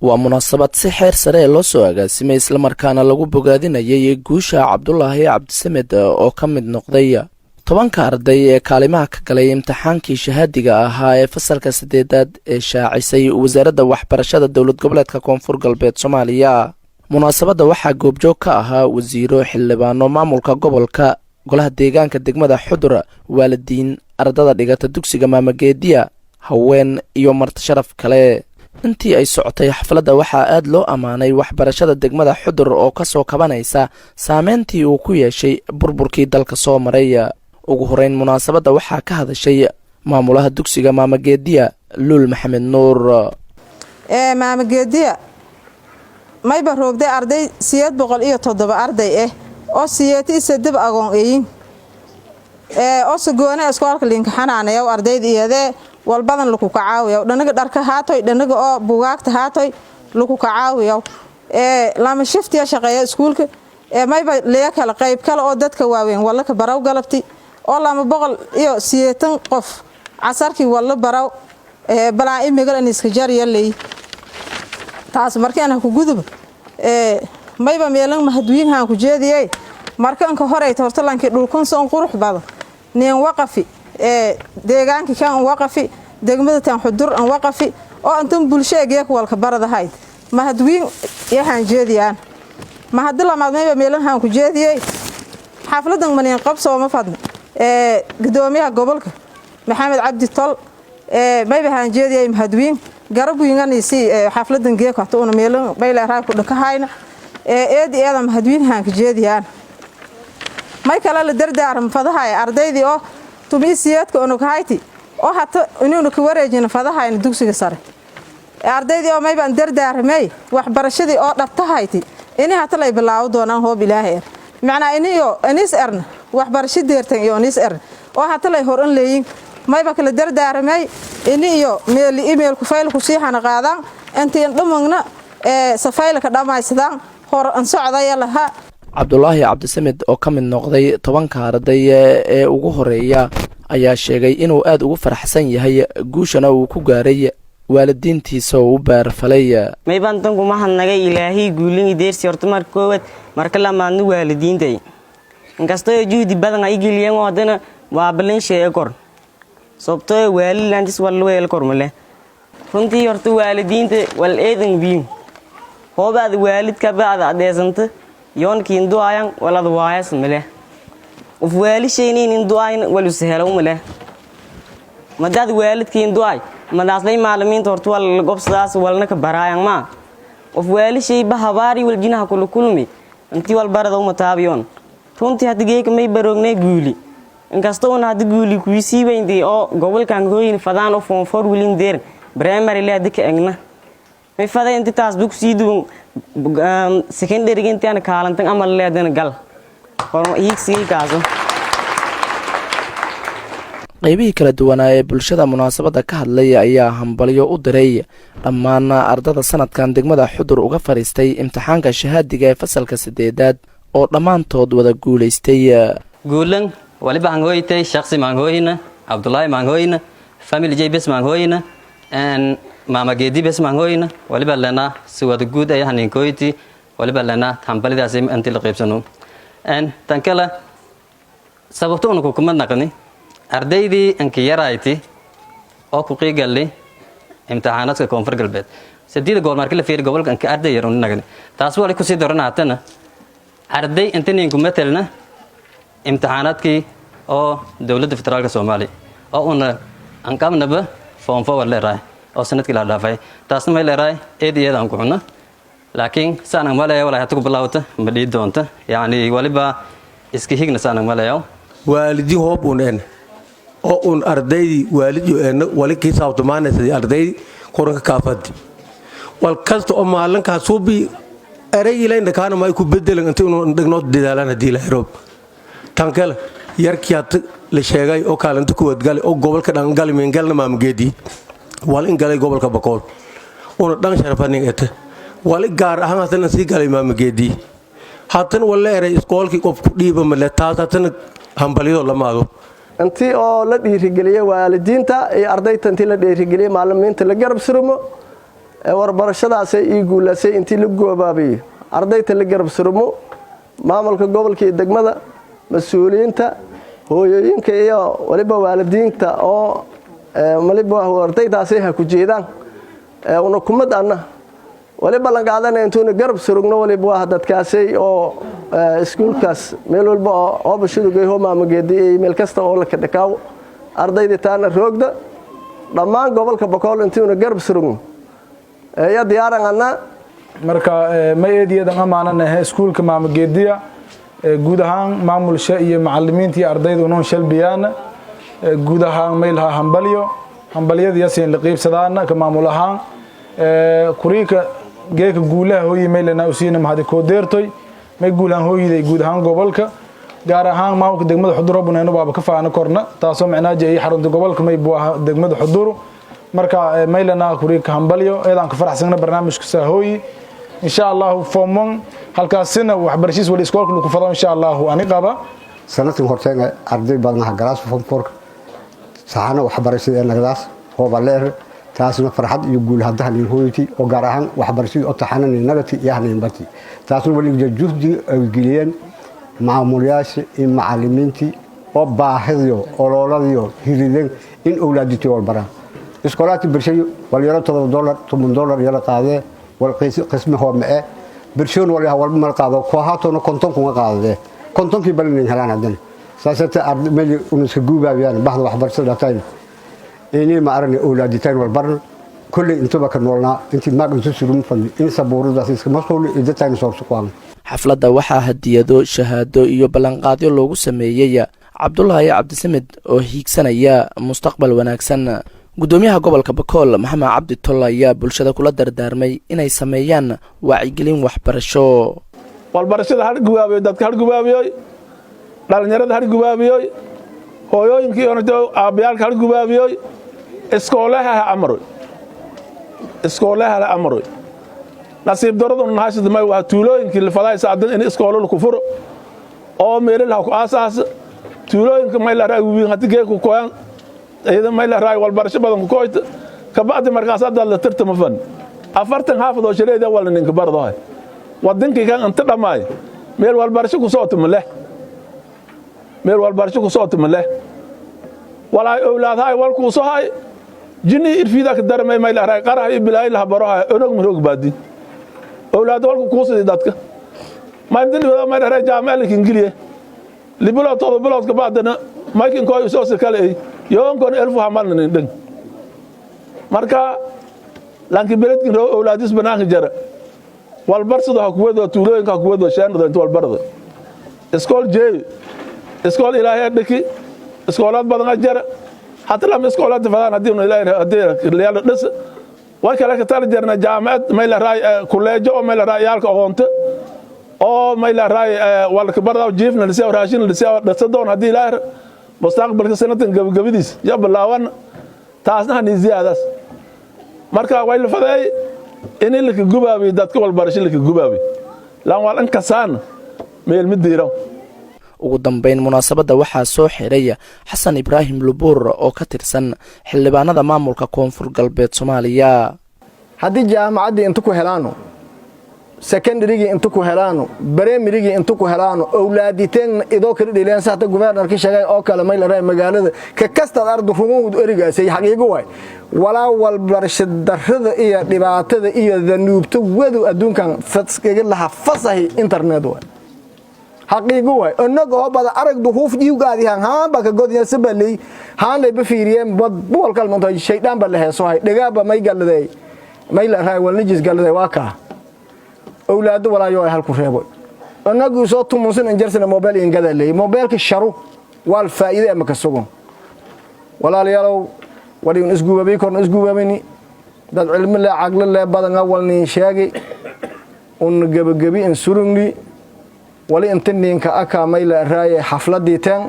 waa munaasabad si xeer sare loo soo agaasimay isla markaana lagu bogaadinayay guusha Cabdulaahi Cabdisamed oo ka mid noqday 10 arday ee kaalimaha ka galay imtixaankii shahaadiga ahaa ee fasalka 8aad ee shaacisay wasaaradda waxbarashada dowlad goboleedka Koonfur Galbeed Soomaaliya. munaasabadda waxaa goobjoog ka ahaa wasiiro, xildhibaano, maamulka gobolka, golaha deegaanka degmada Xudur, waalidiin, ardada dhigata dugsiga Maamageediya, haween iyo marti sharaf kale. intii ay socotay xafladda waxaa aad loo amaanay waxbarashada degmada Xudur oo ka soo kabanaysa saameyntii uu ku yeeshay burburkii dalka soo maray. ugu horeyn munaasabadda waxaa ka hadashay maamulaha dugsiga Maamageediya Luul Maxamed Nuur. Maamageediya mayba roogday arday 807 arday oo 8 agoon oo sagoona iskoolka linka xanaanayo ardayda iyada walbadan lagu kacaawiyo dhanaga dharka haatoy dhanaga oo buugaagta haatoy lagu kacaawiyo lama shiftiya shaqeeyo iskuulka mayba leeya kala qayb kale oo dadka waaweyn wala ka baraw galabti oo lama 180 qof casarkii wala baraw balaa imigal in iska jar yalay taas markaan ku gudub mayba meelan mahadwiinhan ku jeediyay markaan ka horay tortalankii dhulkan soo qurux badan nin waqafi deegaanka kan waqafi degmada tan Xudur aan waqafi oo antan bulshada walka baradahayd mahadwiin yahan jeediyaan mahadla maadmayba meelan ku jeediyay xafladan maneen qabso ma fadna gudoomiyaha gobolka Maxamed Cabdi Tol mayba han jeediyay mahadwiin garab wiinganisi xafladan geeka toona meelan bayla raay ku dhakahayna eedan mahadwiin han ka jeediyaan may kala la dardaaram fadahay ardaydii oo tumiisiyeedka oo kahayti oo hata inuu ka wareejin fadahay dugsiga sare ardaydii oo mayban dardaaramay waxbarashadii oo dhabtahayti inay hata lay bilaaw doonaan hoob ilaahay macna iniyo anis erna waxbarasho deertan iyo anis erna oo hata lay horan leeyin mayba kala dardaaramay iniyo meel email ku fayl ku sii xana qaadaan intii dhumagna safaylka dhamaysadaan hor an socday laha. Cabdulaahi Cabdisamed oo ka mid noqday 10 arday ee ugu horeeya ayaa sheegay inuu aad ugu faraxsan yahay guushana uu ku gaaray waalidiintiisa oo u baarfalay. mayban tan kuma hanagay ilaahi guulin deersi horta markood marka la maadno waalidiintay inkastoo juhdi badan ay geliyeen wadana waa balan shay kor sababtoo waalidiintis walweel kormale runtii horta waalidiinta wal eedan biin hoobaad waalidka baad adeesanta yoonkiin duayaan walad waayas male uf waalishaynin duayn walu sahalo male madad waalidkiin duay madaaslay maalimiinta horta wal gobsadaas walna ka baraayan ma uf waalishay bahabaari wal jinaha kulmi intii wal barada uma taabiyoon runtii hadigeeka may baroognay guuli inkastoo had guuli ku siibayntii oo gobolkan gooyin fadaan oo form 4 wilin deer primary leedka egna may faday intii taas bug siiduun secondary intaan kaalantan amal leedan gal qoron iigsiga kaaso. qaybihii kala duwanaa ee bulshada munaasabadda ka hadlay ayaa hambalyo u diray dhammaan ardada sanadkan degmada Xudur uga fariistay imtixaanka shahaadiga ee fasalka 8aad oo dhammaantood wada guuleystay. guulan waliba aan hooytay shakhsi maan hooyina Cabdulaahi maan hooyina family JBS maan hooyina and Maamageedi bes maan hooyina waliba lana si wada guud ay hanin kooyti waliba lana hambalidaas intii la qaybsano and tankala sababtoo uu kuma naqani ardaydii anki yarayti oo ku qiigalay imtixaanaadka Koonfur Galbeed 8 gool markii la fiir gobolka anki arday yar uu naqani taas wali ku sii daranaatana arday intii ku metelna imtixaanaadkii oo dawladda federaalka Soomaaliya oo una ankamnaba form 4 leeyahay oo sanadkii la dhaafay taasna ma leeyahay eediyada ku xuna laakiin saan ma leeyahay walahi hatu bilawta ma dhii doonta yaani waliba iska higna saan ma leeyahay waalidi hoobuneen oo un ardaydii waalidu een wali ki saabtamaanaysa arday koranka kaafadi wal kasto oo maalinka suubi erayilay kaana ma ku bedelan inta uu dhigno dadaalana diilay tankala yarkiyaad la sheegay oo kaalanta ku wadgal oo gobolka dhangal meen galna Maamageedi wal in galay gobolka Bakool oo dhan sharafani eete wal gaar ahaan tan si galay Maamageedi haatan waleeray iskoolkii qof ku dhiiba ma taatan hambaliyo lamaado intii oo la dhiirigeliyay waalidiinta iyo ardayda intii la dhiirigeliyay macallimiinta la garab surmo warbarashadaasay ii guulasay intii la goobaabiyey ardayta la garab surmo maamulka gobolka iyo degmada mas-uuliyiinta hooyooyinka iyo waliba waalidiinta oo waliba ardaydaasay ha ku jeedaan una kumad anna waliba lan qaadanay intuuna garab surugno waliba waa dadkaasay oo iskuulkaas meel walba oo bashadugay maamageedii meel kasta oo la ka dhakaaw ardayda taana roogda dhammaan gobolka Bakool intuuna garab surugno ya diyaaran anna marka ma eediyadan amaananahay iskuulka maamageediya guud ahaan maamulsha iyo macallimiinta iyo ardayda unoon shalbiyana guud ahaan meelaha hambalyada yasiin la qaybsadaana ka maamul ahaan kuriika geeka guulaha hooyi meelana usiina mahad ko deertoy may guulahan hooyiday guud ahaan gobolka gaar ahaan maamulka degmada Xudur bunayno baaba ka faana korna taasoo macnaaje ay xarunta gobolka may buu degmada Xudur marka meelana kuriika hambalyo eedan ka faraxsana barnaamijka sahooyi insha Allah foomon halkaasina waxbarashadiis wali iskoolka ku fadho insha Allah ani qaba sanadkan horteena arday badan galaas foomforka saxana waxbarashada nagadaas hoobaaleer taasna farxad iyo guul hadahan hooyiti oo gaar ahaan waxbarashada oo taxanan nagati yahneen bati taasna wali juhdi ay geliyeen maamulayaasha iyo macallimiintii oo baahiyo ololadiyo hirideen in awlaadtii walbara iskoolaadka birshayo wal yaro $7 $10 yala qaadee wal qismaha ma birshoon wali hawal ma qaado ko haatona konton ku qaadee kontonkii balin helaan hadan saasata arday meel unuska guubaayaan bahda waxbarashada tayn inay ma aragna awlaaditaan walbarna kulli intuba ka noolna intii maagan soo surum fan in sabuuradaas iska masuul idataan soo suqaan xafladda waxaa hadiyado shahaado iyo ballanqaadyo loogu sameeyay Cabdullaahi Cabdisamed oo hiigsanaya mustaqbal wanaagsan gudoomiyaha gobolka Bakool Maxamed Cabdi Tolla ayaa bulshada kula dardaarmay inay sameeyaan wacyigelin waxbarasho walbarashada har gubaabiyo dadka har gubaabiyo dhalinyarada har gubaabiyo hooyooyinkii oonto aabiyaalka har gubaabiyo iskoolaha amro nasiib daradu naashid may waa tuulooyinkii la faday saadan in iskoolo ku furo oo meelaha ku aasaas tuulooyinka may la raawin hadigee ku koyan ayada may la raay walbarasho badan ku koyta ka baad markaas aad la tirtama fan afartan haafado shaleeda wala ninka barado wadankii kan inta dhamaay meel walbarasho ku soo tumo walaay awlaadahay wal ku soo hay jinni irfida ka darmay may la raay qaraha bilaay la baraha onog marog baadi awlaad wal ku soo dadka ma indin wada may la raay jaamacada ingiliye liblo todo bilood ka baadana maykin ko soo kale yoon elfu hamalna dhin marka lanki beledkin awlaadis banaanka jara walbarsado ha kuwado tuulooyinka ha kuwado shaanada inta walbarada iskool ilaahay dhiki iskoolad badan jara hatta lam iskoolad fadaan hadii ilaahay leeyahay dhis way kala ka tar jarna jaamacad may la raay kuleejo oo may la raay yaalka aqoonta oo may la raay walka barada jiifna la soo raashin la soo dhasadoon hadii ilaahay mustaqbalka sanadkan gabagabadiis ya balaawan taasna han ziyaadas marka way la faday in la ka gubaabi dadka walbarasho la ka gubaabi laan wal an kasaan meel midiiro ugu dambeyn munaasabada waxaa soo xiray Xasan Ibraahim Lubuur oo ka tirsan xildhibaanada maamulka Koonfur Galbeed Soomaaliya haddii jaamacadii inta ku helaano secondary inta ku helaano primary inta ku helaano awlaaditeen idoo kala dhileen saata governorka shaqay oo kala meel raay magaalada ka kasta ardu rumood erigaasay xaqiiqo way walaa walbarashada darrada iyo dhibaatada iyo danuubta wadu adduunkan fadskiga laha fasahi internet way حقيقة واي أنك هو بعد أرك دخوف يوجد يعني ها بك قد يسبلي ها اللي بفيريم بقول كلمة الشيطان بالله صحيح دقابة ما يقال ذي ما يلا هاي والنجس قال ذي واقع أولاده ولا يوه هالكفريبوي أنك يصوت مسن إنجرسنا موبايل إنجذا لي موبايلك الشرو والفائدة أما كسبهم ولا ليالو ولي نسجوا بيكون نسجوا بيني ده علم الله عقل الله بدن أول نشاقي ونجب جبي إنسورني ولي انتنين كأكا ميلا راي حفلة ديتان